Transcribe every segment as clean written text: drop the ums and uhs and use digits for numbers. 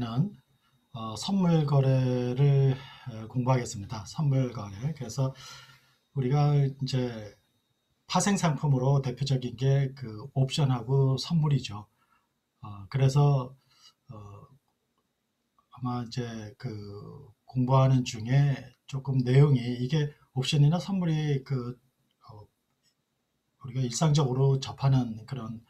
이번에는 선물 거래를 공부하겠습니다. 선물 거래. 그래서 우리가 이제 파생 상품으로 대표적인 게 그 옵션하고 선물이죠. 그래서 어, 아마 이제 그 공부하는 중에 조금 내용이 이게 옵션이나 선물이 어, 우리가 일상적으로 접하는 그런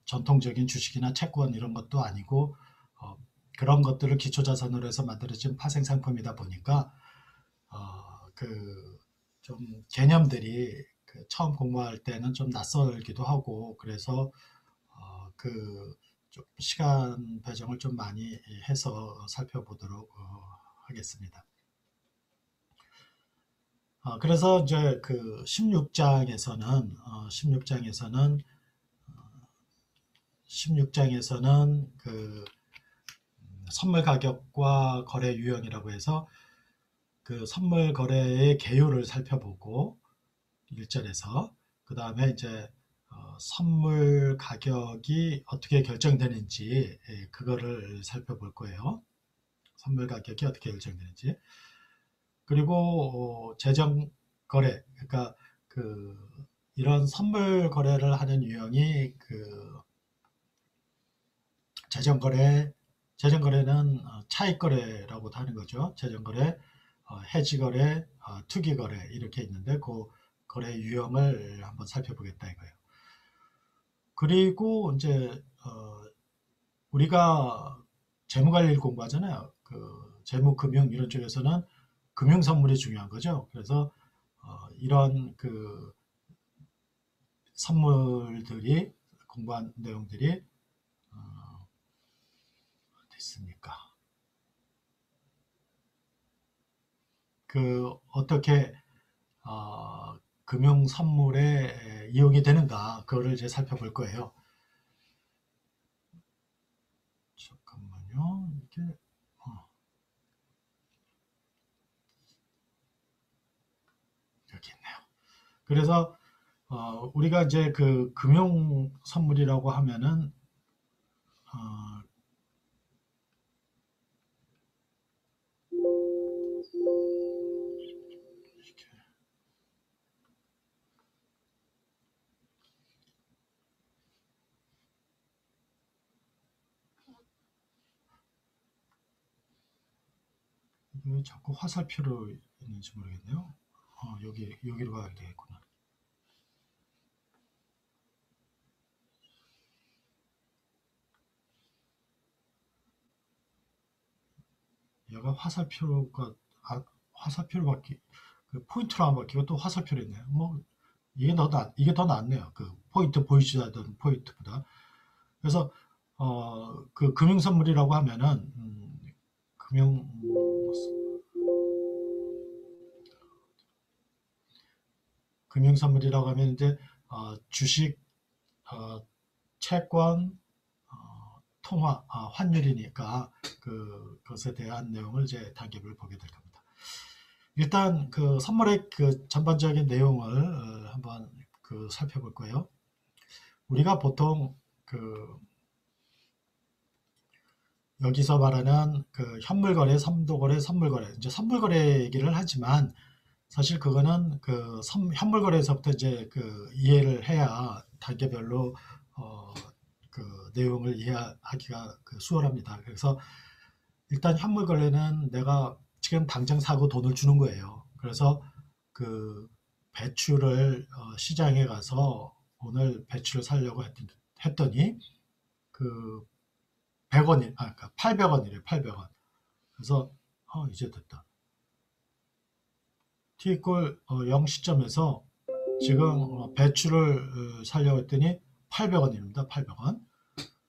전통적인 주식이나 채권 이런 것도 아니고 어, 그런 것들을 기초자산으로 해서 만들어진 파생 상품이다 보니까 그 좀 개념들이 그 처음 공부할 때는 좀 낯설기도 하고 그래서 좀 시간 배정을 좀 많이 해서 살펴보도록 하겠습니다. 그래서 이제 그 16장에서는 그 선물 가격과 거래 유형이라고 해서 그 선물 거래의 개요를 살펴보고 1절에서 그 다음에 이제 선물 가격이 어떻게 결정되는지 그거를 살펴볼 거예요. 선물 가격이 어떻게 결정되는지 그리고 재정 거래 그러니까 그 이런 선물 거래를 하는 유형이 그 재정 거래 재정 거래는 차익 거래라고도 하는 거죠. 재정 거래, 해지 거래, 투기 거래 이렇게 있는데 그 거래 유형을 한번 살펴보겠다 이거예요. 그리고 이제 우리가 재무관리를 공부하잖아요. 그 재무금융 이런 쪽에서는 금융 선물이 중요한 거죠. 그래서 이런 그 선물들이 공부한 내용들이 됐습니까? 그 어떻게 금융 선물에 이용이 되는가 그거를 이제 살펴볼 거예요. 잠깐만요. 이게 여기 있네요. 그래서 우리가 이제 그 금융 선물이라고 하면은 어, 왜 자꾸 화살표로 있는지 모르겠네요. 여기로 가야 되겠구나. 얘가 화살표로 바뀌 그 포인트로 안 바뀌고 또 화살표로 있네요. 뭐 이게 더 낫네요. 그 포인트 보이지 않던 포인트보다. 그래서 그 금융 선물이라고 하면은 금융 금융 선물이라고 하면 이제 주식, 채권, 통화, 환율이니까 그것에 대한 내용을 이제 단계별 보게 될 겁니다. 일단 그 선물의 그 전반적인 내용을 한번 그 살펴볼 거예요. 우리가 보통 그 여기서 말하는 그 현물거래, 삼도거래, 선물거래, 이제 선물거래 얘기를 하지만 사실 그거는 그 현물거래에서부터 이제 그 이해를 해야 단계별로 어, 그 내용을 이해하기가 그 수월합니다. 그래서 일단 현물거래는 내가 지금 당장 사고 돈을 주는 거예요. 그래서 그 배추를 시장에 가서 오늘 배추를 사려고 했더니 그 100원이 그러니까 800원이래요. 800원. 그래서 이제 됐다. T꼴 0 시점에서 지금 배추를 사려고 했더니 800원입니다. 800원.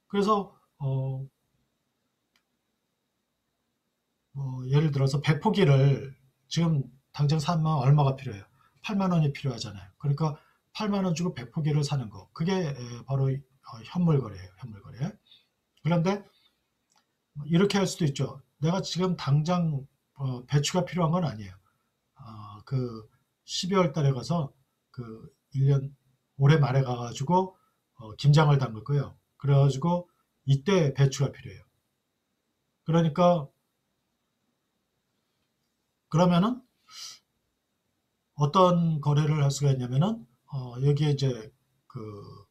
그래서 예를 들어서 100포기를 지금 당장 사면 얼마가 필요해요? 8만 원이 필요하잖아요. 그러니까 8만 원 주고 100포기를 사는 거. 그게 바로 현물거래예요. 현물거래. 그런데 이렇게 할 수도 있죠. 내가 지금 당장 배추가 필요한 건 아니에요. 그 12월 달에 가서 그 1년 올해 말에 가가지고 김장을 담글 거예요. 그래가지고 이때 배추가 필요해요. 그러니까 그러면은 어떤 거래를 할 수가 있냐면은 여기에 이제 그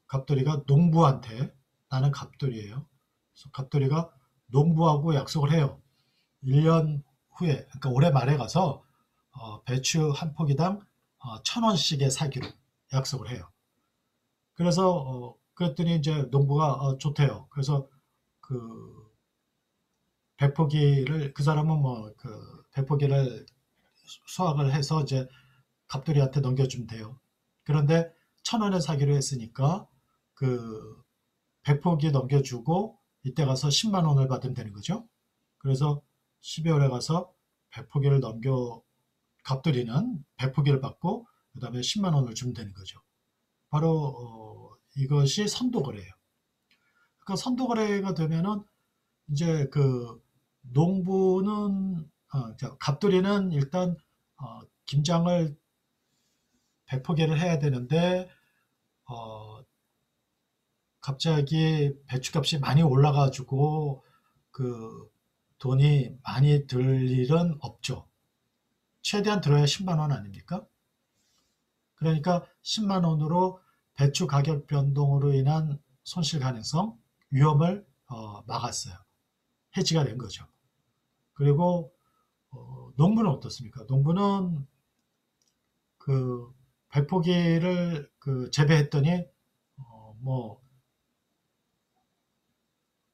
갑돌이가 농부한테 나는 갑돌이에요. 그래서 갑돌이가 농부하고 약속을 해요. 1년 후에 그러니까 올해 말에 가서 배추 한 포기당 1,000원씩의 사기로 약속을 해요. 그래서 그랬더니 이제 농부가 좋대요. 그래서 그 배포기를 그 사람은 뭐 그 배포기를 수확을 해서 이제 갑돌이한테 넘겨주면 돼요. 그런데 1,000원에 사기로 했으니까 그 배포기 넘겨주고 이때 가서 10만 원을 받으면 되는 거죠. 그래서 12월에 가서 배포기를 넘겨 갑돌이는 배포기를 받고 그다음에 10만 원을 주면 되는 거죠. 바로 이것이 선도거래예요. 그러니까 선도거래가 되면은 이제 그 농부는 갑돌이는 일단 김장을 배포기를 해야 되는데 어, 갑자기 배추값이 많이 올라가지고 그 돈이 많이 들 일은 없죠. 최대한 들어야 10만 원 아닙니까? 그러니까 10만 원으로 배추 가격 변동으로 인한 손실 가능성, 위험을 막았어요. 해지가 된 거죠. 그리고 농부는 어떻습니까? 농부는 그 백포기를 그 재배했더니 뭐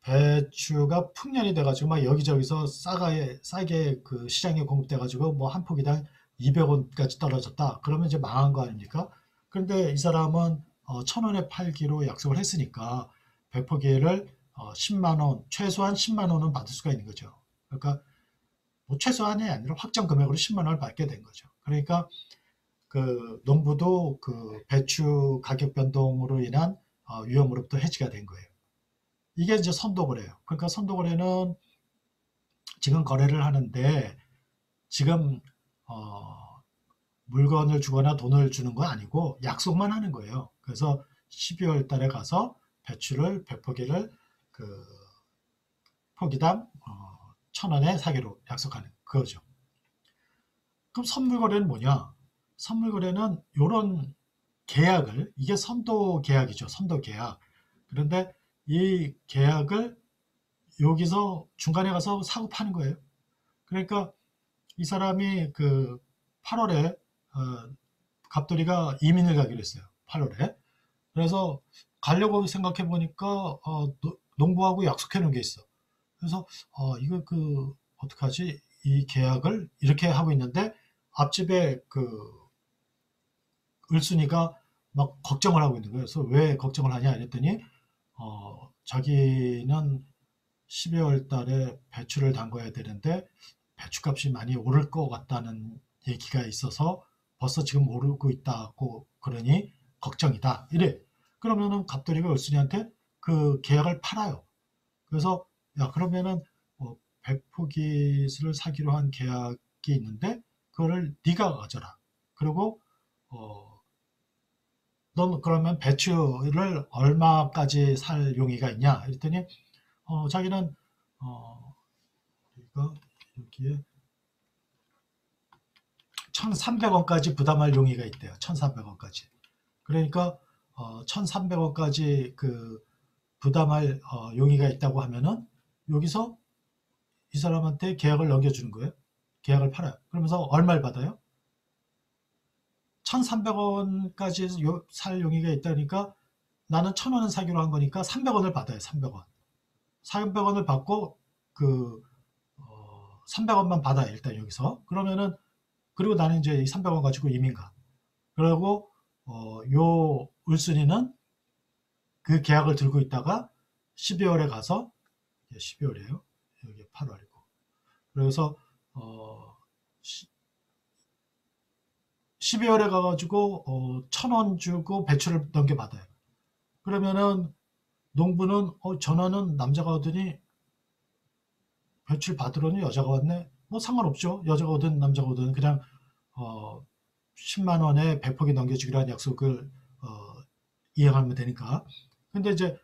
배추가 풍년이 돼가지고 막 여기저기서 싸게 그 시장에 공급돼가지고 뭐 한 포기당 200원까지 떨어졌다. 그러면 이제 망한 거 아닙니까? 그런데 이 사람은 1,000원에 팔기로 약속을 했으니까 백포기를 10만 원, 최소한 10만 원은 받을 수가 있는 거죠. 그러니까 뭐 최소한이 아니라 확정 금액으로 10만 원을 받게 된 거죠. 그러니까 그 농부도 그 배추 가격 변동으로 인한 위험으로부터 해지가 된 거예요. 이게 이제 선도거래예요. 그러니까 선도거래는 지금 거래를 하는데 지금 어, 물건을 주거나 돈을 주는 건 아니고 약속만 하는 거예요. 그래서 12월 달에 가서 배추를 100포기를 그 포기당 1,000원에 사기로 약속하는 그거죠. 그럼 선물거래는 뭐냐? 선물거래는 이런 계약을 이게 선도 계약이죠. 선도 계약. 그런데 이 계약을 여기서 중간에 가서 사고 파는 거예요. 그러니까 이 사람이 그 8월에 갑돌이가 이민을 가기로 했어요. 8월에. 그래서 가려고 생각해 보니까 농부하고 약속해 놓은 게 있어. 그래서 이거 그 어떡하지? 이 계약을 이렇게 하고 있는데 앞집에 그 을순이가 막 걱정을 하고 있는 거예요. 그래서 왜 걱정을 하냐 이랬더니 자기는 12월 달에 배추를 담궈야 되는데 배추값이 많이 오를 것 같다는 얘기가 있어서 벌써 지금 오르고 있다고 그러니 걱정이다. 이래. 그러면은 갑돌이가 을순이한테 그 계약을 팔아요. 그래서 야 그러면은 백포기를 사기로 한 계약이 있는데 그거를 네가 가져라. 그리고 어, 넌 그러면 배추를 얼마까지 살 용의가 있냐? 그랬더니 자기는 우리가 여기에 1,300원까지 부담할 용의가 있대요. 1,300원까지. 그러니까 1,300원까지 그 부담할 용의가 있다고 하면은 여기서 이 사람한테 계약을 넘겨주는 거예요. 계약을 팔아요. 그러면서 얼마를 받아요? 1,300원까지 살 용의가 있다니까 나는 1,000원은 사기로 한 거니까 300원을 받아요. 300원. 300원을 받고 그 300원만 받아요. 일단 여기서. 그러면은 그리고 나는 이제 이 300원 가지고 이민 가. 그리고 요 울순이는 그 계약을 들고 있다가 12월에 가서 12월이에요. 여기 8월이고. 그래서 12월에 가가지고 1,000원 주고 배추를 넘겨받아요. 그러면은 농부는 전화는 남자가 오더니 배추를 받으러니 여자가 왔네. 뭐 상관없죠. 여자가 오든 남자가 오든 그냥 10만 원에 배포기 넘겨주기로 한 약속을 이행하면 되니까. 근데 이제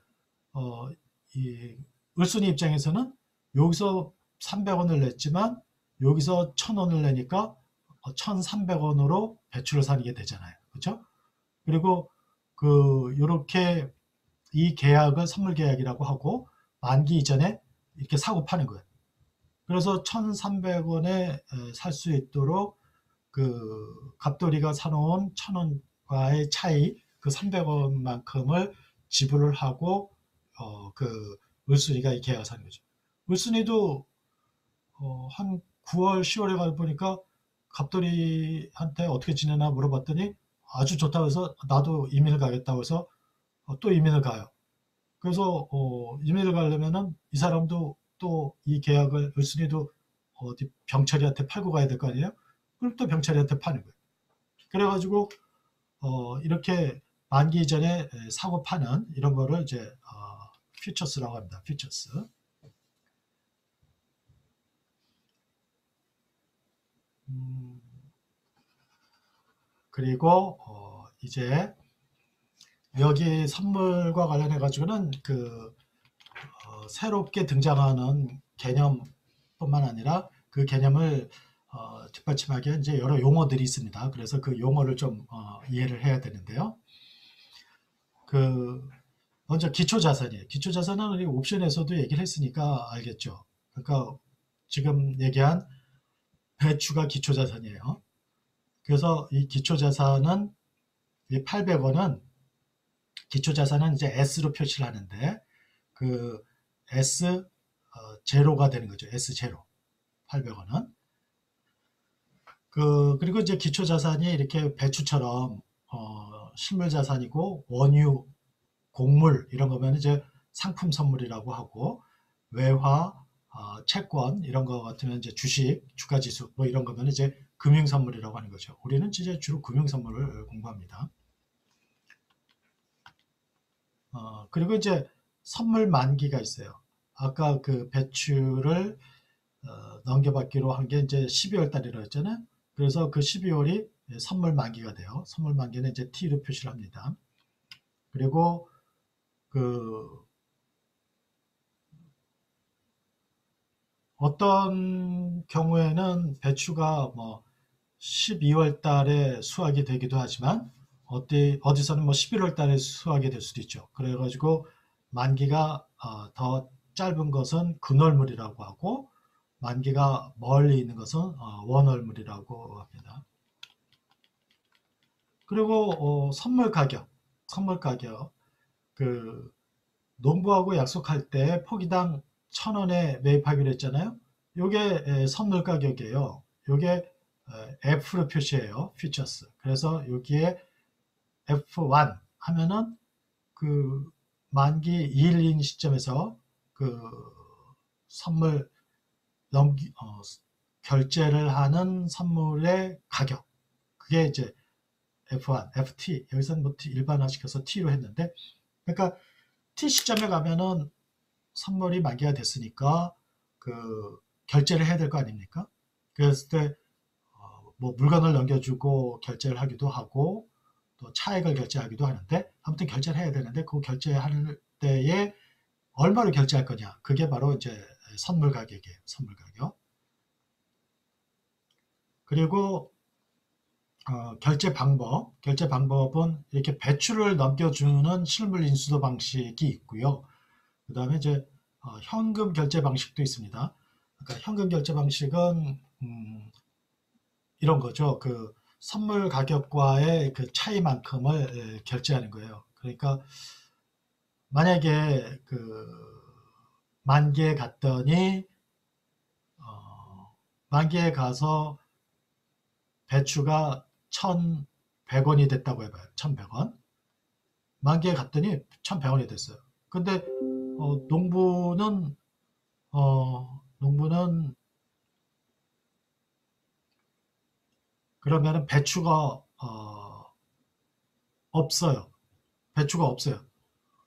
이 을순이 입장에서는 여기서 300원을 냈지만 여기서 1000원을 내니까 1300원으로 배추를 사게 되잖아요. 그렇죠? 그리고 요렇게 이 계약을 선물 계약이라고 하고 만기 이전에 이렇게 사고 파는 거예요. 그래서 1300원에 살 수 있도록 갑돌이가 사놓은 1000원과의 차이, 그 300원만큼을 지불을 하고 을순이가 이 계약을 사는 거죠. 을순이도 한 9월, 10월에 가 보니까 갑돌이한테 어떻게 지내나 물어봤더니 아주 좋다고 해서 나도 이민을 가겠다고 해서 또 이민을 가요. 그래서 이민을 가려면은 이 사람도 또 이 계약을 을순이도 어디 병철이한테 팔고 가야 될 거 아니에요? 그럼 또 병철이한테 파는 거예요. 그래가지고 이렇게 만기 전에 사고 파는 이런 거를 이제 퓨처스라고 합니다. 퓨처스. 그리고 이제 여기 선물과 관련해 가지고는 새롭게 등장하는 개념뿐만 아니라 그 개념을 뒷받침하기에 이제 여러 용어들이 있습니다. 그래서 그 용어를 좀 이해를 해야 되는데요. 먼저 기초자산이에요. 기초자산은 우리 옵션에서도 얘기를 했으니까 알겠죠. 그러니까 지금 얘기한 배추가 기초자산이에요. 그래서 이 기초자산은 이 800원은 기초자산은 이제 S로 표시를 하는데 그 S 제로가 되는 거죠. S 제로. 800원은. 그리고 이제 기초자산이 이렇게 배추처럼 실물자산이고 원유, 곡물 이런 거면 이제 상품 선물이라고 하고 외화, 채권 이런 거 같으면 이제 주식, 주가지수 뭐 이런 거면 이제 금융 선물이라고 하는 거죠. 우리는 이제 주로 금융 선물을 공부합니다. 그리고 이제 선물 만기가 있어요. 아까 그 배추를 넘겨받기로 한 게 이제 12월 달이라고 했잖아요. 그래서 그 12월이 선물 만기가 돼요. 선물 만기는 이제 T로 표시를 합니다. 그리고 어떤 경우에는 배추가 뭐 12월 달에 수확이 되기도 하지만 어디서는 뭐 11월 달에 수확이 될 수도 있죠. 그래가지고 만기가 더 짧은 것은 근월물이라고 하고 만기가 멀리 있는 것은 원월물이라고 합니다. 그리고 선물 가격, 농부하고 약속할 때 포기당 1000원에 매입하기로 했잖아요. 요게 선물 가격이에요. 요게 F로 표시해요. 퓨처스. 그래서 여기에 F1 하면은 만기 2일인 시점에서 선물 결제를 하는 선물의 가격. 그게 이제 F1, FT. 여기서는 뭐 일반화시켜서 T로 했는데, 그러니까 T 시점에 가면은 선물이 만기가 됐으니까 결제를 해야 될 거 아닙니까? 그랬을 때 뭐 물건을 넘겨주고 결제를 하기도 하고 또 차액을 결제하기도 하는데 아무튼 결제를 해야 되는데 그 결제할 때에 얼마를 결제할 거냐 그게 바로 이제 선물 가격이에요. 선물 가격. 그리고 결제 방법은 이렇게 배추를 넘겨주는 실물 인수도 방식이 있고요. 그 다음에 이제 현금 결제 방식도 있습니다. 그러니까 현금 결제 방식은 이런 거죠. 선물 가격과의 그 차이만큼을 결제하는 거예요. 그러니까 만약에 만기에 갔더니 만기에 가서 배추가 1,100원이 됐다고 해봐요. 1,100원. 만기에 갔더니 1,100원이 됐어요. 근데 농부는 그러면은 배추가 없어요. 배추가 없어요.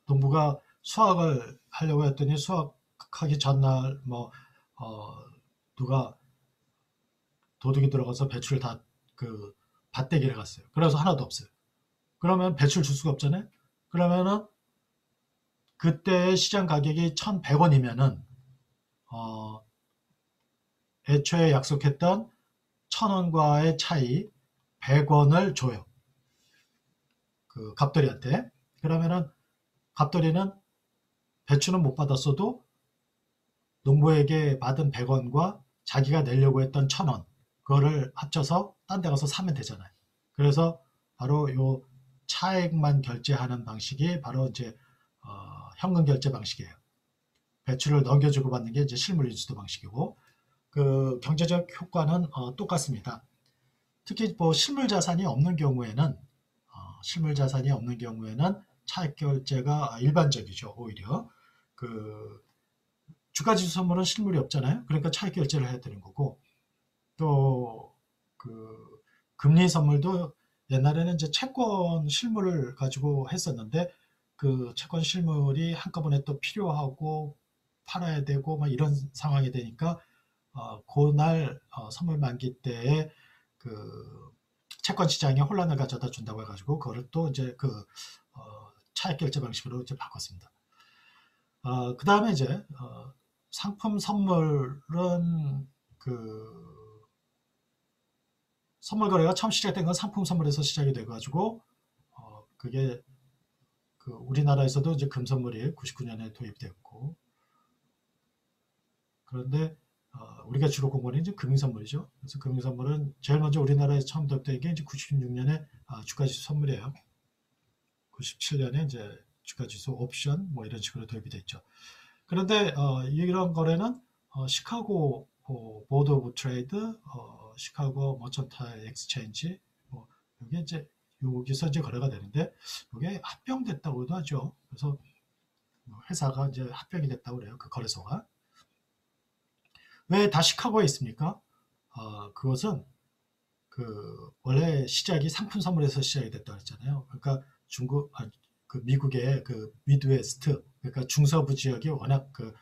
농부가 수확을 하려고 했더니 수확하기 전날 누가 도둑이 들어가서 배추를 다 밭대기를 갔어요. 그래서 하나도 없어요. 그러면 배추를 줄 수가 없잖아요. 그러면은 그때의 시장 가격이 1,100원이면은 어, 애초에 약속했던 1,000원과의 차이 100원을 줘요. 그 갑돌이한테. 그러면은 갑돌이는 배추는 못 받았어도 농부에게 받은 100원과 자기가 내려고 했던 1,000원 그거를 합쳐서 딴 데 가서 사면 되잖아요. 그래서 바로 요 차액만 결제하는 방식이 바로 이제 현금 결제 방식이에요. 배추를 넘겨주고 받는 게 이제 실물 인수도 방식이고 그 경제적 효과는 똑같습니다. 특히 뭐 실물 자산이 없는 경우에는 차액 결제가 일반적이죠. 오히려 그 주가지수 선물은 실물이 없잖아요. 그러니까 차익 결제를 해야 되는 거고 또 그 금리 선물도 옛날에는 이제 채권 실물을 가지고 했었는데 그 채권 실물이 한꺼번에 또 필요하고 팔아야 되고 막 이런 상황이 되니까 그날 선물 만기 때에 그 채권 시장에 혼란을 가져다 준다고 해가지고 그거를 또 이제 그 차익 결제 방식으로 이제 바꿨습니다. 그 다음에 이제 상품 선물은 그 선물 거래가 처음 시작된 건 상품 선물에서 시작이 돼가지고 그게 그 우리나라에서도 이제 금선물이 99년에 도입됐고 그런데 우리가 주로 공부하는 이제 금융선물이죠. 그래서 금융선물은 제일 먼저 우리나라에서 처음 도입된 게 이제 96년에 주가지수 선물이에요. 97년에 이제 주가지수 옵션 뭐 이런 식으로 도입이 됐죠. 그런데 이런 거래는 시카고 보드 오브 트레이드, 시카고 머천타일 엑스체인지 뭐 이게 이제 여기서 이제 거래가 되는데 이게 합병됐다고도 하죠. 그래서 회사가 이제 합병이 됐다고 그래요. 그 거래소가. 왜 다 시카고에 있습니까? 그것은 그 원래 시작이 상품 선물에서 시작이 됐다고 했잖아요. 그러니까 그 미국의 그 미드웨스트, 그러니까 중서부 지역이 워낙 그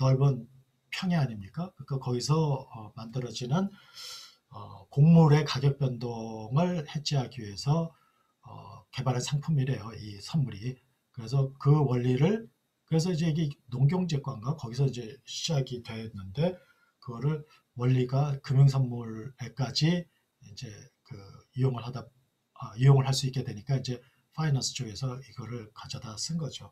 넓은 평야 아닙니까? 그러니까 거기서 만들어지는 곡물의 가격 변동을 해지하기 위해서 개발한 상품이래요. 이 선물이. 그래서 그 원리를 그래서 이제 이게 농경제과인가 거기서 이제 시작이 됐는데 그거를 원리가 금융선물에까지 이제 그 이용을 할 수 있게 되니까 이제 파이낸스 쪽에서 이거를 가져다 쓴 거죠.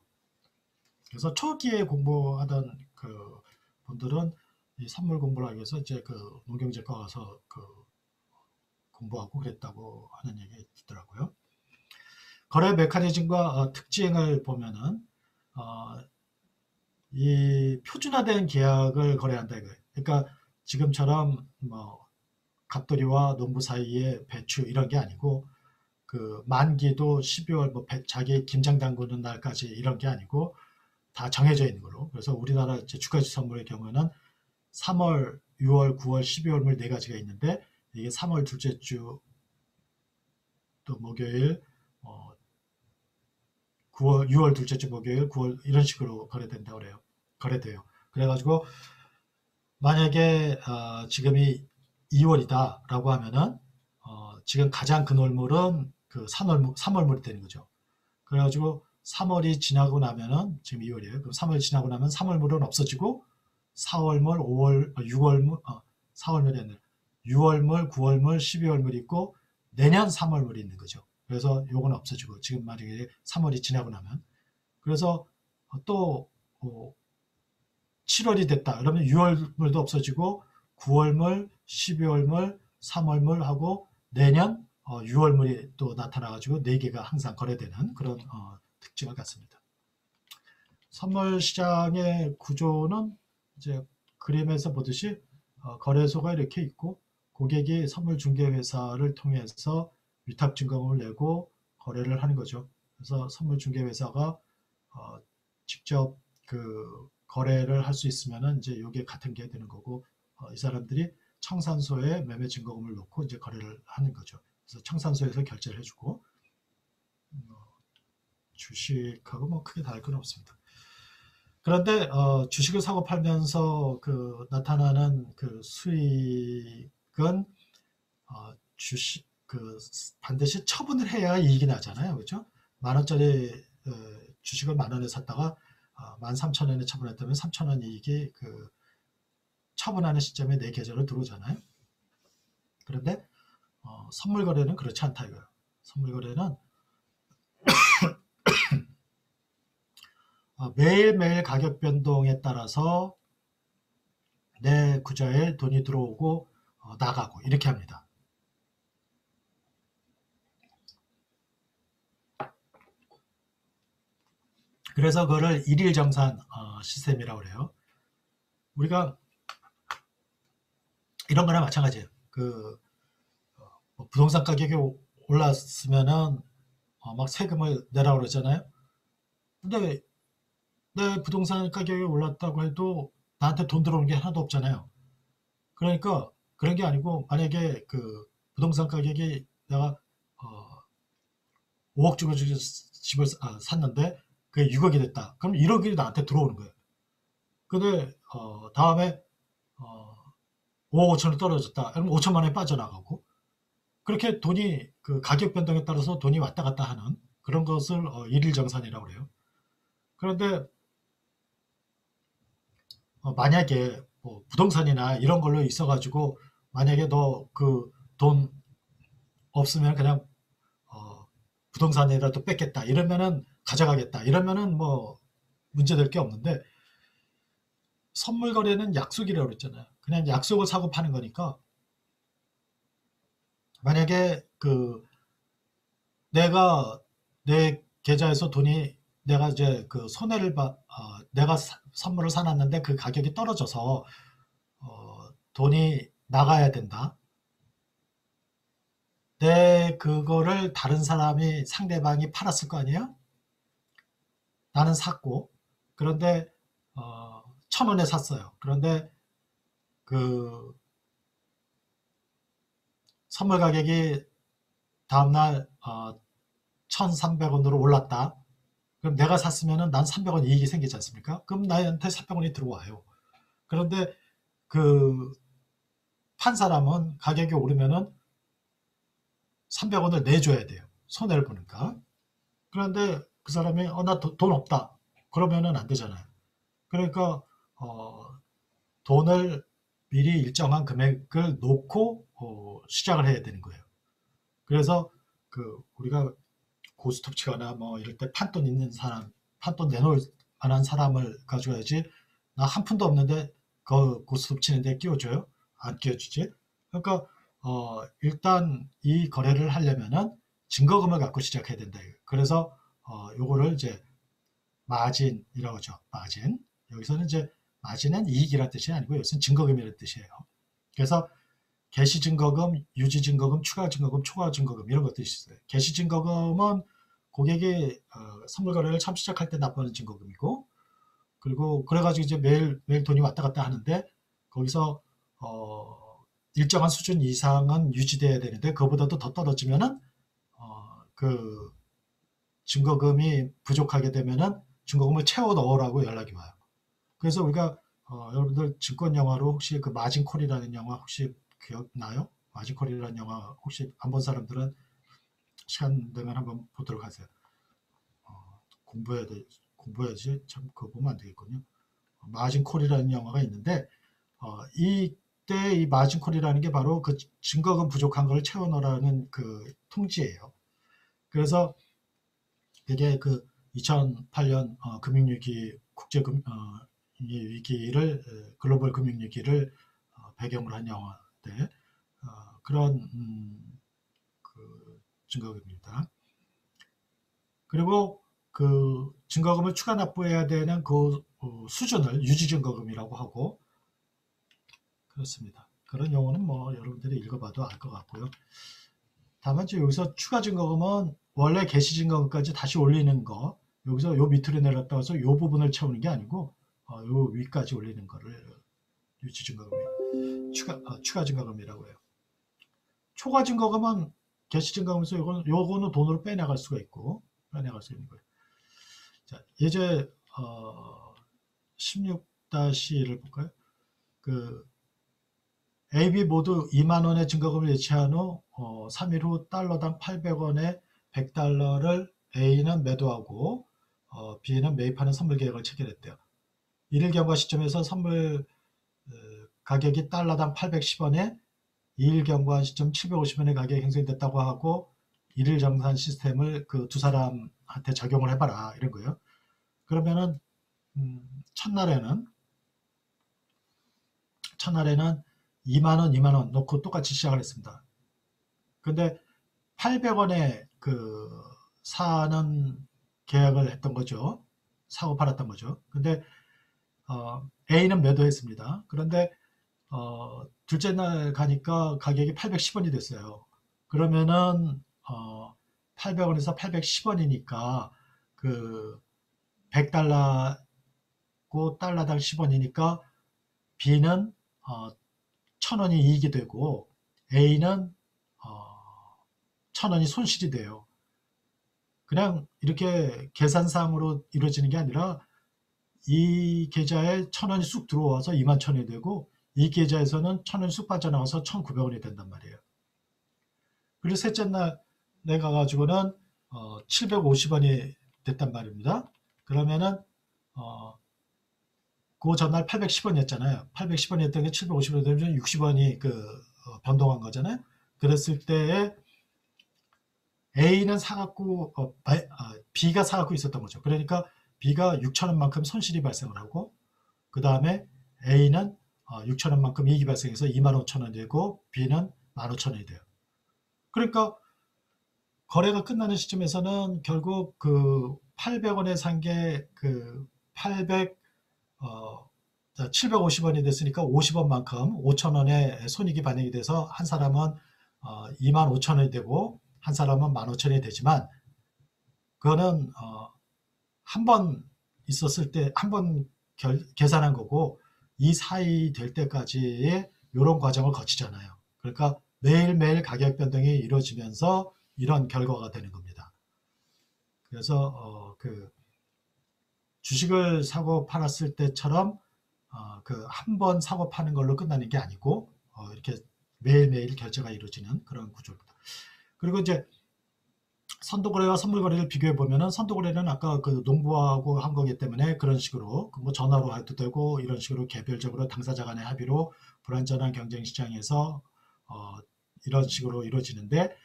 그래서 초기에 공부하던 그 분들은 이 선물 공부를 하기 위해서 이제 그 농경제과 가서 그 공부하고 그랬다고 하는 얘기 있더라고요. 거래 메커니즘과 특징을 보면은 어, 이 표준화된 계약을 거래한다 이거예요. 그러니까 지금처럼 뭐 갑돌이와 농부 사이에 배추 이런 게 아니고 그 만기도 12월 뭐 자기 김장 담그는 날까지 이런 게 아니고 다 정해져 있는 걸로. 그래서 우리나라 이제 주가지 선물의 경우에는 3월, 6월, 9월, 12월물 네 가지가 있는데 이게 3월 둘째 주 또 목요일, 어, 9월, 6월 둘째 주 목요일, 9월 이런 식으로 거래된다고 그래요. 거래돼요. 그래가지고 만약에 지금이 2월이다라고 하면은 지금 가장 큰 월물은 그 3월물이 되는 거죠. 그래가지고 3월이 지나고 나면은 지금 2월이에요. 그럼 3월 지나고 나면 3월물은 없어지고 4월물, 5월, 6월물, 4월물이 아니라 6월물, 9월물, 12월물이 있고 내년 3월물이 있는 거죠. 그래서 요건 없어지고 지금 만약에 3월이 지나고 나면 그래서 또 7월이 됐다. 그러면 6월물도 없어지고 9월물, 12월물, 3월물 하고 내년 6월물이 또 나타나가지고 4개가 항상 거래되는 그런 특징을 갖습니다. 선물 시장의 구조는 이제 그림에서 보듯이 거래소가 이렇게 있고 고객이 선물 중개 회사를 통해서 위탁 증거금을 내고 거래를 하는 거죠. 그래서 선물 중개 회사가 직접 그 거래를 할 수 있으면은 이제 이게 같은 게 되는 거고 이 사람들이 청산소에 매매 증거금을 놓고 이제 거래를 하는 거죠. 그래서 청산소에서 결제를 해주고 주식하고 뭐 크게 다를 건 없습니다. 그런데 주식을 사고 팔면서 그 나타나는 그 수익은 주식 그 반드시 처분을 해야 이익이 나잖아요, 그렇죠? 만 원짜리 주식을 만 원에 샀다가 13,000원에 처분했다면 3,000원 이익이 그 처분하는 시점에 내 계좌로 들어오잖아요. 그런데 선물 거래는 그렇지 않다 이거예요. 선물 거래는 매일매일 가격 변동에 따라서 내 구좌에 돈이 들어오고 나가고 이렇게 합니다. 그래서 그거를 일일정산 시스템이라고 그래요. 우리가 이런 거나 마찬가지예요. 부동산 가격이 올랐으면은 막 세금을 내라고 그러잖아요. 근데 내 부동산 가격이 올랐다고 해도 나한테 돈 들어오는 게 하나도 없잖아요. 그러니까 그런 게 아니고 만약에 그 부동산 가격이 내가 5억 주고 집을 샀는데 그게 6억이 됐다. 그럼 1억이 나한테 들어오는 거예요. 근데 다음에 5억 5천원 떨어졌다. 그럼 5천만 원이 빠져나가고 그렇게 돈이 그 가격 변동에 따라서 돈이 왔다 갔다 하는 그런 것을 일일정산이라고 그래요. 그런데 만약에 뭐 부동산이나 이런 걸로 있어가지고 만약에 너 그 돈 없으면 그냥 부동산이라도 뺏겠다 이러면은 가져가겠다 이러면은 뭐 문제될 게 없는데 선물 거래는 약속이라고 그랬잖아요. 그냥 약속을 사고 파는 거니까 만약에 그 내가 내 계좌에서 돈이 내가 이제 그 손해를 내가 선물을 사놨는데 그 가격이 떨어져서 돈이 나가야 된다. 내 그거를 다른 사람이 상대방이 팔았을 거 아니에요? 나는 샀고 그런데 1,000원에 샀어요. 그런데 그 선물 가격이 다음날 1,300원으로 올랐다. 그럼 내가 샀으면은 난 300원 이익이 생기지 않습니까? 그럼 나한테 300원이 들어와요. 그런데 그 판 사람은 가격이 오르면은 300원을 내줘야 돼요. 손해를 보니까. 그런데 그 사람이 나 돈 없다. 그러면은 안 되잖아요. 그러니까 돈을 미리 일정한 금액을 놓고 시작을 해야 되는 거예요. 그래서 그 우리가 고스톱 치거나 뭐 이럴 때 판돈 있는 사람, 판돈 내놓을 만한 사람을 가져야지. 나 한 푼도 없는데 그 고스톱 치는데 끼워줘요? 안 끼워주지. 그러니까 일단 이 거래를 하려면은 증거금을 갖고 시작해야 된다. 그래서 요거를 이제 마진이라고 하죠. 마진. 여기서는 이제 마진은 이익이라는 뜻이 아니고 여기서는 증거금이라는 뜻이에요. 그래서 개시증거금, 유지증거금, 추가증거금, 초과증거금 이런 것들이 있어요. 개시증거금은 고객이 선물 거래를 처음 시작할 때 납부하는 증거금이고, 그리고 그래가지고 이제 매일 매일 돈이 왔다 갔다 하는데 거기서 일정한 수준 이상은 유지돼야 되는데 그보다도 더 떨어지면은 그 증거금이 부족하게 되면은 증거금을 채워 넣으라고 연락이 와요. 그래서 우리가 여러분들 증권 영화로 혹시 그 마진콜이라는 영화 혹시 기억나요? 마진콜이라는 영화 혹시 안 본 사람들은 시간 되면 한번 보도록 하세요. 공부해야지. 참 그거 보면 안 되겠군요. 마진콜이라는 영화가 있는데 이때 이 마진콜이라는 게 바로 그 증거금 부족한 걸 채워 넣으라는 그 통지예요. 그래서 이게 그 2008년 금융위기 위기를 글로벌 금융위기를 배경으로 한 영화인데 그런 그 증거금입니다. 그리고 그 증거금을 추가 납부해야 되는 그 수준을 유지증거금이라고 하고 그렇습니다. 그런 용어는 뭐 여러분들이 읽어봐도 알 것 같고요. 다만 여기서 추가 증거금은 원래 개시증거금까지 다시 올리는 거 여기서 요 밑으로 내렸다 와서 요 부분을 채우는 게 아니고 요 위까지 올리는 거를 유지증거금이 추가 증거금이라고 해요. 초과 증거금은 개시증거금에서 요거는 돈으로 빼내갈 수가 있고 빼내갈 수 있는 거예요. 자, 이제 16-1을 볼까요? 그 AB 모두 2만 원의 증거금을 예치한 후 3일 후 달러당 800원에 100달러를 A는 매도하고 B는 매입하는 선물 계약을 체결했대요. 1일 경과 시점에서 선물 가격이 달러당 810원에 2일 경과 시점 750원의 가격이 형성됐다고 하고 1일 정산 시스템을 그 두 사람한테 적용을 해봐라 이런 거예요. 그러면은 첫날에는 2만원, 2만원 놓고 똑같이 시작을 했습니다. 근데 800원에 사는 계약을 했던 거죠. 사고 팔았던 거죠. 근데 A는 매도했습니다. 그런데 둘째 날 가니까 가격이 810원이 됐어요. 그러면은 800원에서 810원이니까 그 100달러고 달러당 10원이니까 B는 1000원이 이익이 되고 A는 1000원이 손실이 돼요. 그냥 이렇게 계산상으로 이루어지는 게 아니라 이 계좌에 1000원이 쑥 들어와서 21,000원이 되고 이 계좌에서는 1000원이 쑥 빠져나와서 1900원이 된단 말이에요. 그리고 셋째 날 내가 가지고는 750원이 됐단 말입니다. 그러면은 그 전날 810원이었잖아요. 810원이었던 게 750원이 되면 60원이 변동한 거잖아요. 그랬을 때에 A는 사갖고 B가 사갖고 있었던 거죠. 그러니까 B가 6,000원만큼 손실이 발생을 하고 그 다음에 A는 6,000원만큼 이익이 발생해서 25,000원이 되고 B는 15,000원이 돼요. 그러니까 거래가 끝나는 시점에서는 결국 800원에 산 게 750원이 됐으니까 50원만큼 5,000원의 손익이 반영이 돼서 한 사람은 25,000원이 되고 한 사람은 15,000원이 되지만 그거는 한 번 있었을 때 한 번 계산한 거고 이 사이 될 때까지의 이런 과정을 거치잖아요. 그러니까 매일매일 가격 변동이 이루어지면서 이런 결과가 되는 겁니다. 그래서 주식을 사고 팔았을 때처럼 한 번 사고 파는 걸로 끝나는 게 아니고 이렇게 매일매일 결제가 이루어지는 그런 구조입니다. 그리고 이제 선도거래와 선물거래를 비교해 보면은 선도거래는 아까 농부하고 한 거기 때문에 그런 식으로 뭐 전화로 해도 되고 이런 식으로 개별적으로 당사자 간의 합의로 불완전한 경쟁 시장에서 이런 식으로 이루어지는데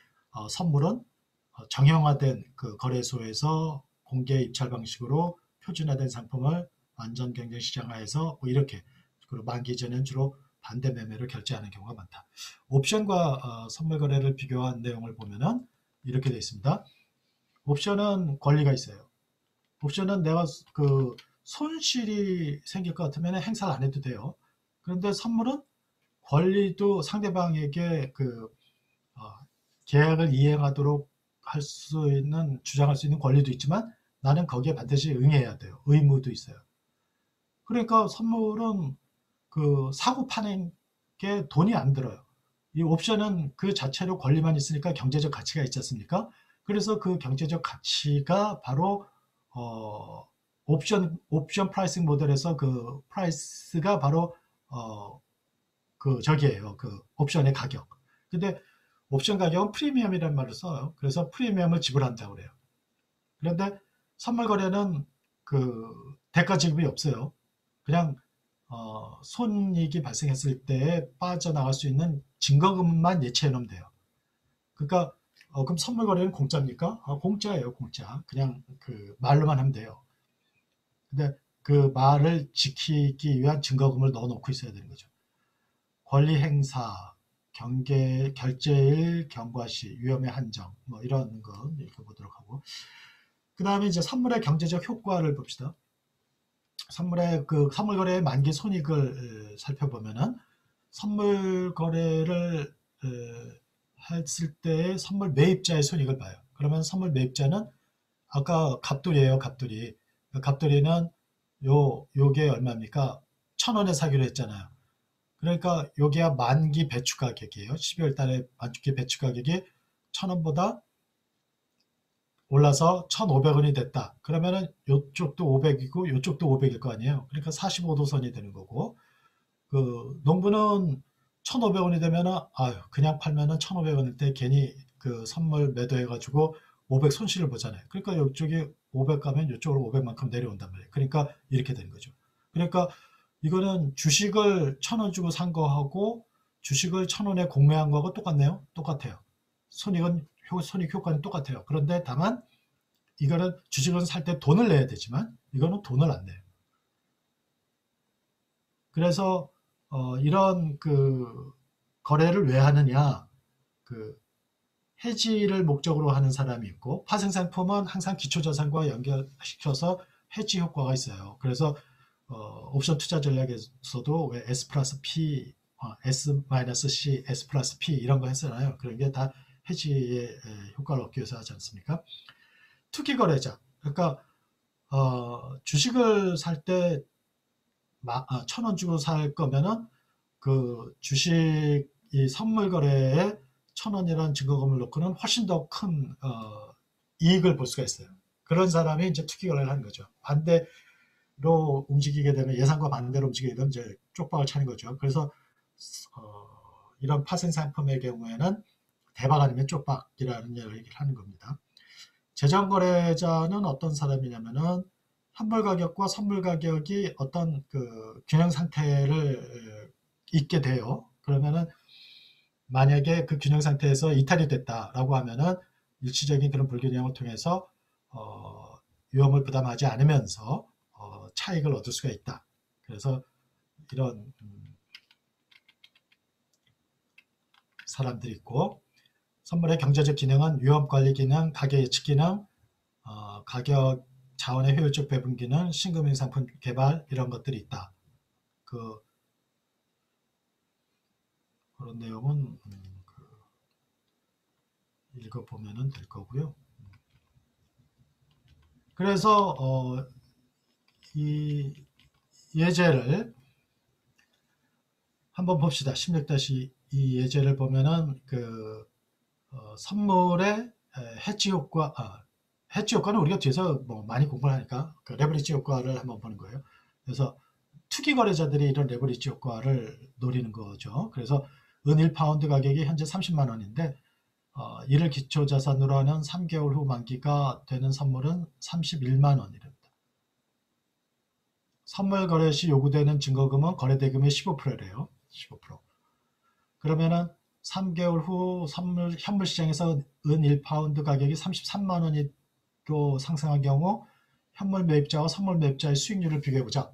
선물은 정형화된 거래소에서 공개 입찰 방식으로 표준화된 상품을 완전 경쟁 시장화해서 뭐 이렇게 그리고 만기 전에는 주로 반대 매매를 결제하는 경우가 많다. 옵션과 선물 거래를 비교한 내용을 보면은 이렇게 되어 있습니다. 옵션은 권리가 있어요. 옵션은 내가 손실이 생길 것 같으면 행사를 안 해도 돼요. 그런데 선물은 권리도 상대방에게 계약을 이행하도록 할 수 있는 주장할 수 있는 권리도 있지만 나는 거기에 반드시 응해야 돼요. 의무도 있어요. 그러니까 선물은 사고 파는 게 돈이 안 들어요. 이 옵션은 그 자체로 권리만 있으니까 경제적 가치가 있지 않습니까? 그래서 그 경제적 가치가 바로 옵션 프라이싱 모델에서 그 프라이스가 바로 저기예요. 옵션의 가격. 근데 옵션 가격은 프리미엄이라는 말을 써요. 그래서 프리미엄을 지불한다고 그래요. 그런데 선물 거래는 대가 지급이 없어요. 그냥 손익이 발생했을 때 빠져나갈 수 있는 증거금만 예치해 놓으면 돼요. 그러니까 그럼 선물 거래는 공짜입니까? 공짜예요, 공짜. 그냥 말로만 하면 돼요. 근데 그 말을 지키기 위한 증거금을 넣어 놓고 있어야 되는 거죠. 권리 행사, 결제일, 경과시, 위험의 한정, 뭐 이런 거 읽어보도록 하고. 그 다음에 이제 선물의 경제적 효과를 봅시다. 선물 거래의 만기 손익을 살펴보면은 선물 거래를 했을 때 선물 매입자의 손익을 봐요. 그러면 선물 매입자는 아까 갑돌이에요, 갑돌이. 갑돌이는 요게 얼마입니까? 1,000원에 사기로 했잖아요. 그러니까 요게야 만기 배출 가격이에요. 12월 달에 만기 배출 가격이 1,000원보다 올라서 1,500원이 됐다. 그러면은 요쪽도 500이고 요쪽도 500일 거 아니에요. 그러니까 45도선이 되는 거고 농부는 1,500원이 되면은 그냥 팔면은 1,500원일 때 괜히 선물 매도해 가지고 500 손실을 보잖아요. 그러니까 이쪽이 500 가면 이쪽으로 500만큼 내려온단 말이에요. 그러니까 이렇게 되는 거죠. 그러니까 이거는 주식을 1,000원 주고 산 거하고 주식을 1,000원에 공매한 거하고 똑같네요. 똑같아요. 손익 효과는 똑같아요. 그런데 다만 이거는 주식은 살 때 돈을 내야 되지만 이거는 돈을 안 내요. 그래서 이런 그 거래를 왜 하느냐, 그 해지를 목적으로 하는 사람이 있고, 파생상품은 항상 기초자산과 연결시켜서 해지 효과가 있어요. 그래서 옵션 투자 전략에서도 왜 S 플러스 P, S 마이너스 C, S 플러스 P 이런 거 했잖아요. 그런 게 다 해지의 효과를 얻기 위해서 하지 않습니까? 투기 거래자, 그러니까 주식을 살 때 1,000원 주고 살 거면은 그 주식 이 선물 거래에 1,000원이라는 증거금을 놓고는 훨씬 더 큰 이익을 볼 수가 있어요. 그런 사람이 이제 투기 거래를 하는 거죠. 반대로 움직이게 되면, 예상과 반대로 움직이게 되면 이제 쪽박을 차는 거죠. 그래서 이런 파생 상품의 경우에는 대박 아니면 쪽박이라는 얘기를 하는 겁니다. 재정 거래자는 어떤 사람이냐면은 현물 가격과 선물 가격이 어떤 그 균형 상태를 있게 돼요. 그러면은 만약에 그 균형 상태에서 이탈이 됐다라고 하면은 일시적인 그런 불균형을 통해서 위험을 부담하지 않으면서 차익을 얻을 수가 있다. 그래서 이런 사람들이 있고, 선물의 경제적 기능은 위험 관리 기능, 가격 예측 기능, 가격 자원의 효율적 배분 기능, 신금융 상품 개발, 이런 것들이 있다. 그런 내용은 읽어보면 될 거고요. 그래서 이 예제를 한번 봅시다. 16-2 예제를 보면은 그 선물의 해지 효과, 해지 효과는 우리가 뒤에서 뭐 많이 공부를 하니까 그 레버리지 효과를 한번 보는 거예요. 그래서 투기 거래자들이 이런 레버리지 효과를 노리는 거죠. 그래서 은 1파운드 가격이 현재 30만 원인데 이를 기초자산으로 하는 3개월 후 만기가 되는 선물은 31만 원이랍니다. 선물 거래 시 요구되는 증거금은 거래대금의 15%래요. 15%. 그러면은 3개월 후 현물 시장에서 은 1파운드 가격이 33만 원으로 상승한 경우 현물 매입자와 선물 매입자의 수익률을 비교해보자.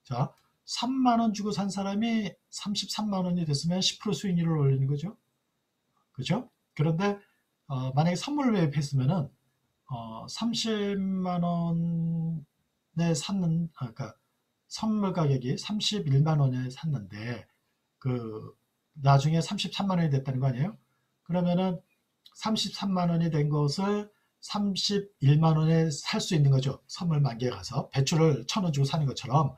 자, 3만 원 주고 산 사람이 33만 원이 됐으면 10% 수익률을 올리는 거죠. 그죠? 그런데 만약에 선물을 매입했으면은 30만 원에 그러니까 선물 가격이 31만 원에 샀는데 그 나중에 33만 원이 됐다는 거 아니에요? 그러면은 33만 원이 된 것을 31만 원에 살 수 있는 거죠. 선물 만기에 가서 배추를 1,000원 주고 사는 것처럼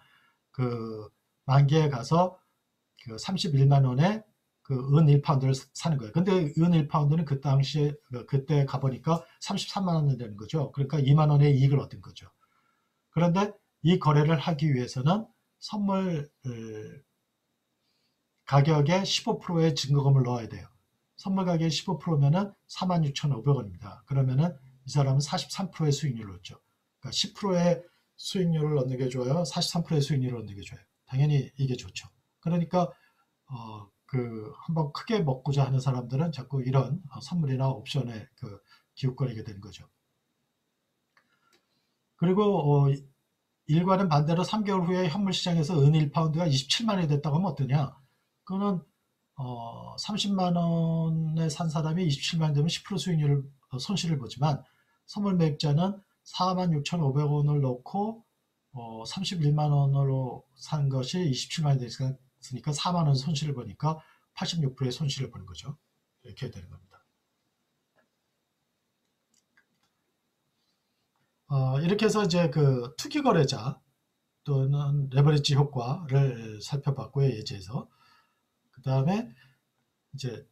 그 만기에 가서 그 31만 원에 그 은 1파운드를 사는 거예요. 근데 은 1파운드는 그 당시에 그때 가보니까 33만 원이 되는 거죠. 그러니까 2만 원의 이익을 얻은 거죠. 그런데 이 거래를 하기 위해서는 선물 가격의 15%의 증거금을 넣어야 돼요. 선물 가격이 15%면은 46,500원입니다. 그러면은 이 사람은 43%의 수익률을 얻죠. 그러니까 10%의 수익률을 얻는 게 좋아요? 43%의 수익률을 얻는 게 좋아요? 당연히 이게 좋죠. 그러니까 한번 크게 먹고자 하는 사람들은 자꾸 이런 선물이나 옵션에 기웃거리게 되는 거죠. 그리고 일과는 반대로 3개월 후에 현물 시장에서 은 1파운드가 27만 원이 됐다고 하면 어떠냐? 그거는 30만 원에 산 사람이 27만 원 되면 10% 수익률을 손실을 보지만 선물 매입자는 46,500원을 넣고 31만 원으로 산 것이 27만 원이 됐으니까 4만 원 손실을 보니까 86%의 손실을 보는 거죠. 이렇게 되는 겁니다. 이렇게 해서 이제 그 투기 거래자 또는 레버리지 효과를 살펴봤고요, 예제에서. 그 다음에 이제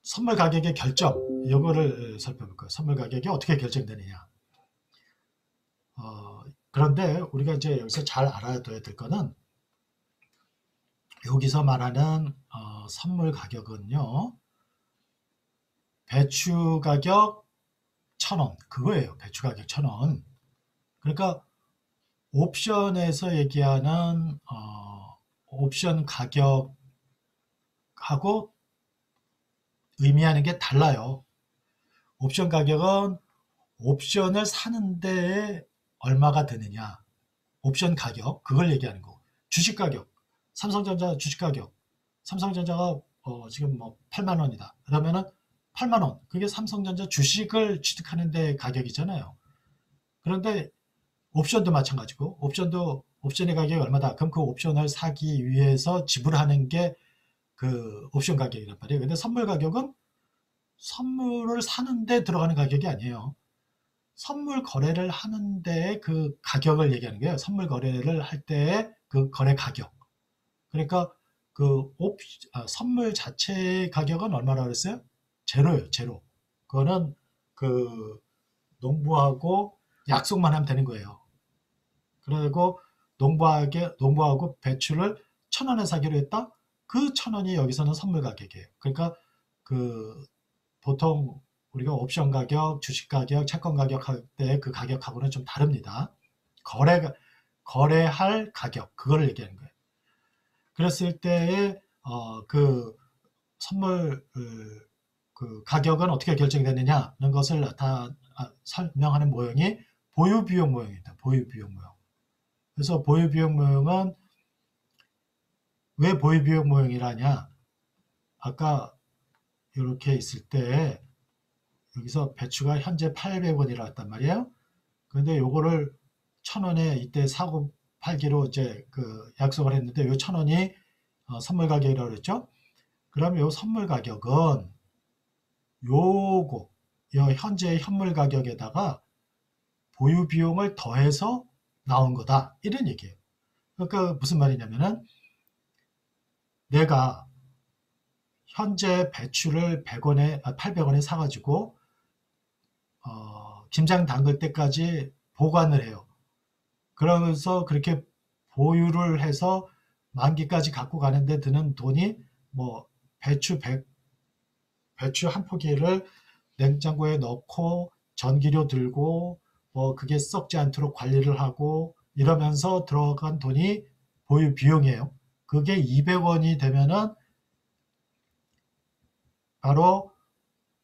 선물 가격의 결정, 이거를 살펴볼 거예요. 선물 가격이 어떻게 결정되느냐. 그런데 우리가 이제 여기서 잘 알아둬야 될 거는, 여기서 말하는 선물 가격은요, 배추 가격 1,000원, 그거예요. 배추 가격 1,000원. 그러니까 옵션에서 얘기하는 옵션 가격하고 의미하는 게 달라요. 옵션 가격은 옵션을 사는 데에 얼마가 드느냐, 옵션 가격, 그걸 얘기하는 거고, 주식 가격, 삼성전자 주식 가격, 삼성전자가 지금 뭐 8만 원이다. 그러면은 8만 원, 그게 삼성전자 주식을 취득하는 데 가격이잖아요. 그런데 옵션도 마찬가지고, 옵션의 가격이 얼마다. 그럼 그 옵션을 사기 위해서 지불하는 게 그 옵션 가격이란 말이에요. 근데 선물 가격은 선물을 사는데 들어가는 가격이 아니에요. 선물 거래를 하는데 그 가격을 얘기하는 거예요. 선물 거래를 할 때의 그 거래 가격. 그러니까 그 선물 자체의 가격은 얼마라고 그랬어요? 제로예요, 제로. 그거는 그 농부하고 약속만 하면 되는 거예요. 그리고 농부하고 배추를 1,000원에 사기로 했다? 그 1,000원이 여기서는 선물 가격이에요. 그러니까 그 보통 우리가 옵션 가격, 주식 가격, 채권 가격 할 때 그 가격하고는 좀 다릅니다. 거래할 가격, 그거를 얘기하는 거예요. 그랬을 때의 그 선물 그 가격은 어떻게 결정되느냐는 것을 설명하는 모형이 보유비용 모형입니다. 보유비용 모형. 그래서 보유비용 모형은 왜 보유비용 모형이라냐? 아까 이렇게 있을 때 여기서 배추가 현재 800원이라 했단 말이에요. 근데 요거를 1,000원에 이때 사고 팔기로 이제 그 약속을 했는데 요 1,000원이 선물 가격이라고 그랬죠. 그럼 요 선물 가격은 요거 요 현재 현물 가격에다가 보유 비용을 더해서 나온 거다. 이런 얘기예요. 그러니까 무슨 말이냐면은 내가 현재 배추를 800원에 사가지고 김장 담글 때까지 보관을 해요. 그러면서 그렇게 보유를 해서 만기까지 갖고 가는데 드는 돈이 뭐 배추 한 포기를 냉장고에 넣고 전기료 들고 뭐 그게 썩지 않도록 관리를 하고 이러면서 들어간 돈이 보유 비용이에요. 그게 200원이 되면은 바로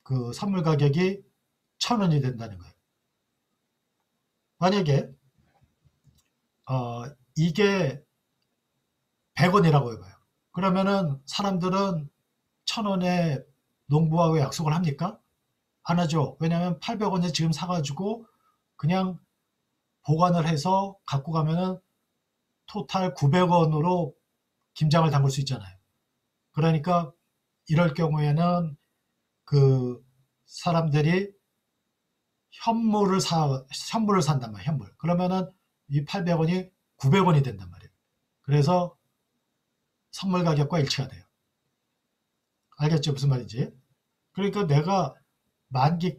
그 선물 가격이 1,000원이 된다는 거예요. 만약에 이게 100원이라고 해봐요. 그러면은 사람들은 1,000원에 농부하고 약속을 합니까? 안 하죠. 왜냐하면 800원에 지금 사가지고 그냥 보관을 해서 갖고 가면은 토탈 900원으로 김장을 담글 수 있잖아요. 그러니까 이럴 경우에는 그 사람들이 현물을 산단 말이에요. 현물. 그러면은 이 800원이 900원이 된단 말이에요. 그래서 선물 가격과 일치가 돼요. 알겠죠? 무슨 말인지? 그러니까 내가 만기에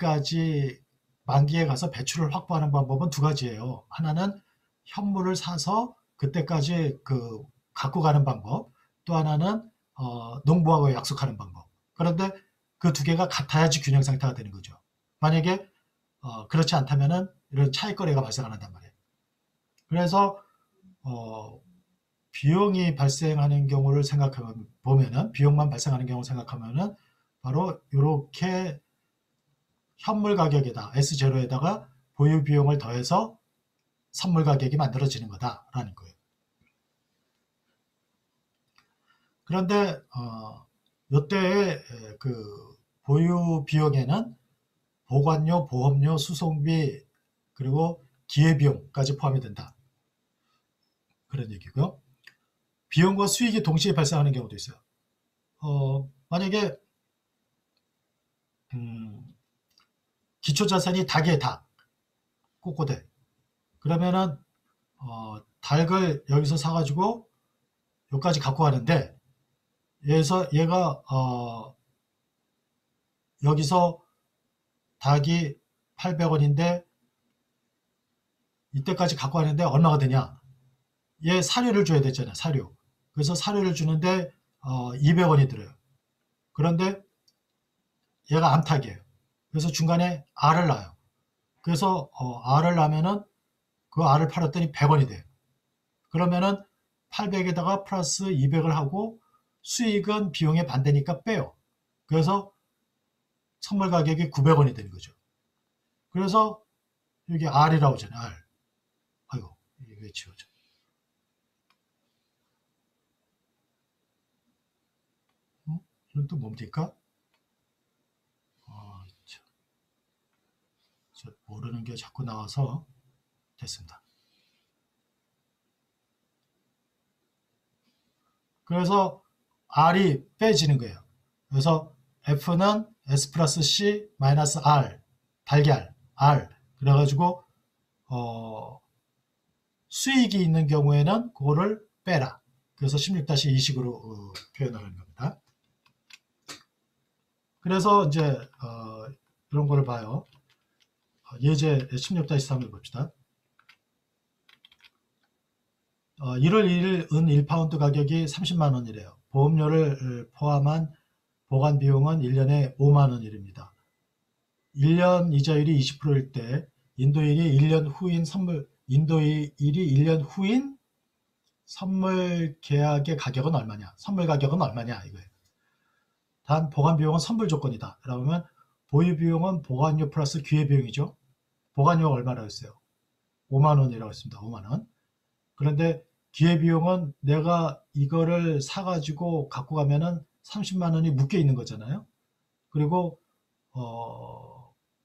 가서 배추를 확보하는 방법은 두 가지예요. 하나는 현물을 사서 그때까지 그 갖고 가는 방법, 또 하나는 농부하고 약속하는 방법. 그런데 그 두 개가 같아야지 균형 상태가 되는 거죠. 만약에 그렇지 않다면은 이런 차익거래가 발생 안 한단 말이에요. 그래서 비용이 발생하는 경우를 생각해 보면은 비용만 발생하는 경우 생각하면은 바로 이렇게 현물 가격에다 S0에다가 보유 비용을 더해서 선물 가격이 만들어지는 거다라는 거예요. 그런데 이때의 그 보유 비용에는 보관료, 보험료, 수송비 그리고 기회비용까지 포함이 된다. 그런 얘기고요. 비용과 수익이 동시에 발생하는 경우도 있어요. 만약에 기초자산이 닭이에요, 닭. 꼬꼬대. 그러면은 닭을 여기서 사가지고 여기까지 갖고 가는데 얘가 여기서 닭이 800원인데 이때까지 갖고 가는데 얼마가 되냐? 얘 사료를 줘야 되잖아요. 사료. 그래서 사료를 주는데 200원이 들어요. 그런데 얘가 암탉이에요. 그래서 중간에 알을 낳아요. 그래서 알을 낳으면은 그 R을 팔았더니 100원이 돼요. 그러면은 800에다가 플러스 200을 하고 수익은 비용의 반대니까 빼요. 그래서 선물 가격이 900원이 되는 거죠. 그래서 여기 R이라고 하잖아요. R. 아이고, 이게 지워져. 이건 또 뭡니까? 모르는 게 자꾸 나와서 됐습니다. 그래서 R이 빼지는 거예요. 그래서 F는 S 플러스 C 마이너스 R, 달걀, R. 그래가지고, 수익이 있는 경우에는 그거를 빼라. 그래서 16-2식으로 표현하는 겁니다. 그래서 이제, 이런 거를 봐요. 예제 16-3을 봅시다. 1월 1일 은 1파운드 가격이 30만 원이래요. 보험료를 포함한 보관 비용은 1년에 5만 원입니다. 1년 이자율이 20%일 때 인도일이 1년 후인 선물 계약의 가격은 얼마냐? 선물 가격은 얼마냐? 이거예요. 단 보관 비용은 선불 조건이다. 그러면 보유 비용은 보관료 플러스 기회 비용이죠. 보관료가 얼마라고 했어요? 5만 원이라고 했습니다. 5만 원. 그런데 기회비용은 내가 이거를 사가지고 갖고 가면은 30만 원이 묶여 있는 거잖아요. 그리고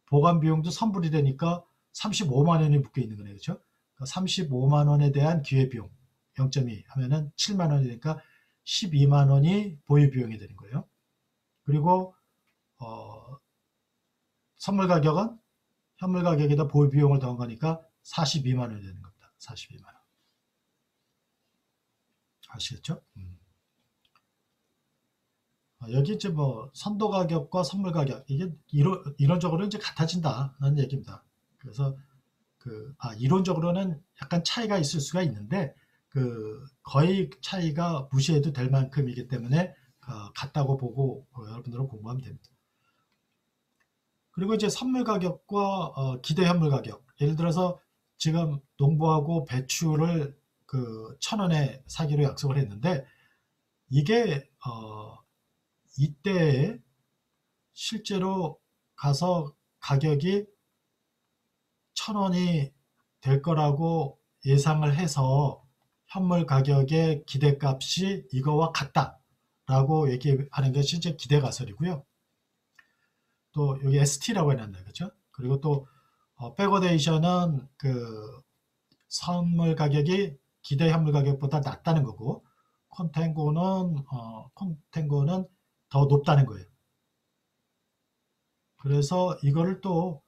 보관 비용도 선불이 되니까 35만 원이 묶여 있는 거네요. 그렇죠? 35만 원에 대한 기회비용 0.2 하면은 7만 원이 되니까 12만 원이 보유 비용이 되는 거예요. 그리고 선물 가격은 현물 가격에다 보유 비용을 더한 거니까 42만 원이 되는 겁니다. 42만 원. 아시겠죠? 여기 이제 뭐 선도 가격과 선물 가격 이게 이론적으로 이제 같아진다는 얘기입니다. 그래서 이론적으로는 약간 차이가 있을 수가 있는데 거의 차이가 무시해도 될 만큼이기 때문에 같다고 보고 여러분들은 공부하면 됩니다. 그리고 이제 선물 가격과 기대 현물 가격. 예를 들어서 지금 농부하고 배추를 1,000원에 사기로 약속을 했는데 이게 이때에 실제로 가서 가격이 1,000원이 될 거라고 예상을 해서 현물 가격의 기대값이 이거와 같다라고 얘기하는 것이 이제 기대가설이고요. 또 여기 ST라고 해놨네요. 그렇죠? 그리고 또 백워데이션은 선물 가격이 기대 현물 가격보다 낮다는 거고 콘탱고는 더 높다는 거예요. 그래서 이거를 또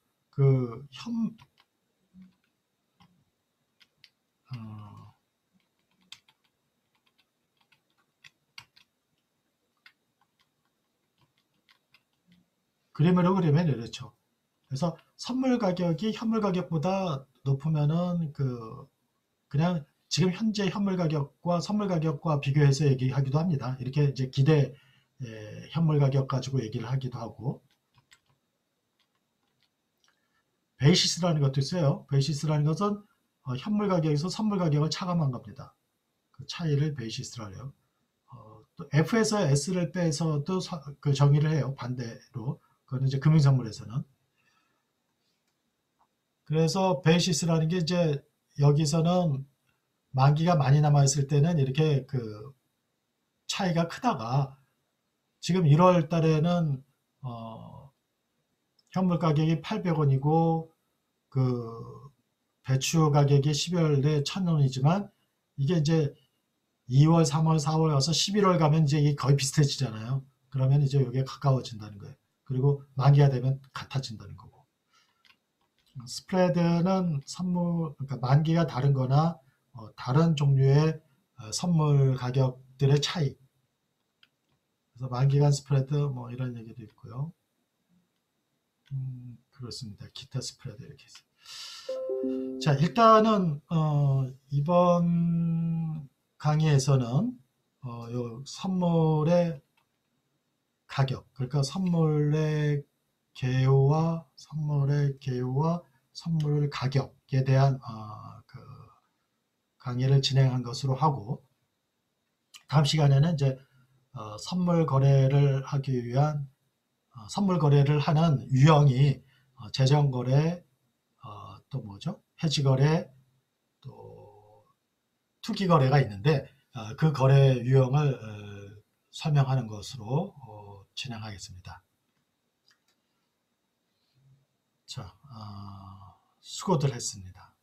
그림으로 그리면 이렇죠. 그래서 선물 가격이 현물 가격보다 높으면은 그냥 지금 현재 현물 가격과 선물 가격과 비교해서 얘기하기도 합니다. 이렇게 이제 기대 현물 가격 가지고 얘기를 하기도 하고 베이시스라는 것도 있어요. 베이시스라는 것은 현물 가격에서 선물 가격을 차감한 겁니다. 그 차이를 베이시스라고 해요. 또 F에서 S를 빼서도 정의를 해요. 반대로. 그거는 이제 금융선물에서는. 그래서 베이시스라는 게 이제 여기서는 만기가 많이 남아있을 때는 이렇게 차이가 크다가 지금 1월 달에는 현물 가격이 800원이고 배추 가격이 12월에 1,000원이지만 이게 이제 2월, 3월, 4월 가서 11월 가면 이제 이게 거의 비슷해지잖아요. 그러면 이제 이게 가까워진다는 거예요. 그리고 만기가 되면 같아진다는 거고. 스프레드는 그러니까 만기가 다른 거나 다른 종류의 선물 가격들의 차이. 그래서 만기간 스프레드 뭐 이런 얘기도 있고요. 그렇습니다. 기타 스프레드 이렇게 있어요. 자, 일단은 이번 강의에서는 요 선물의 가격, 그러니까 선물의 개요와 선물 가격에 대한 강의를 진행한 것으로 하고, 다음 시간에는 이제 선물 거래를 하기 위한 선물 거래를 하는 유형이 재정 거래, 또 뭐죠? 해지 거래, 또 투기 거래가 있는데 그 거래 유형을 설명하는 것으로 진행하겠습니다. 자, 수고들 했습니다.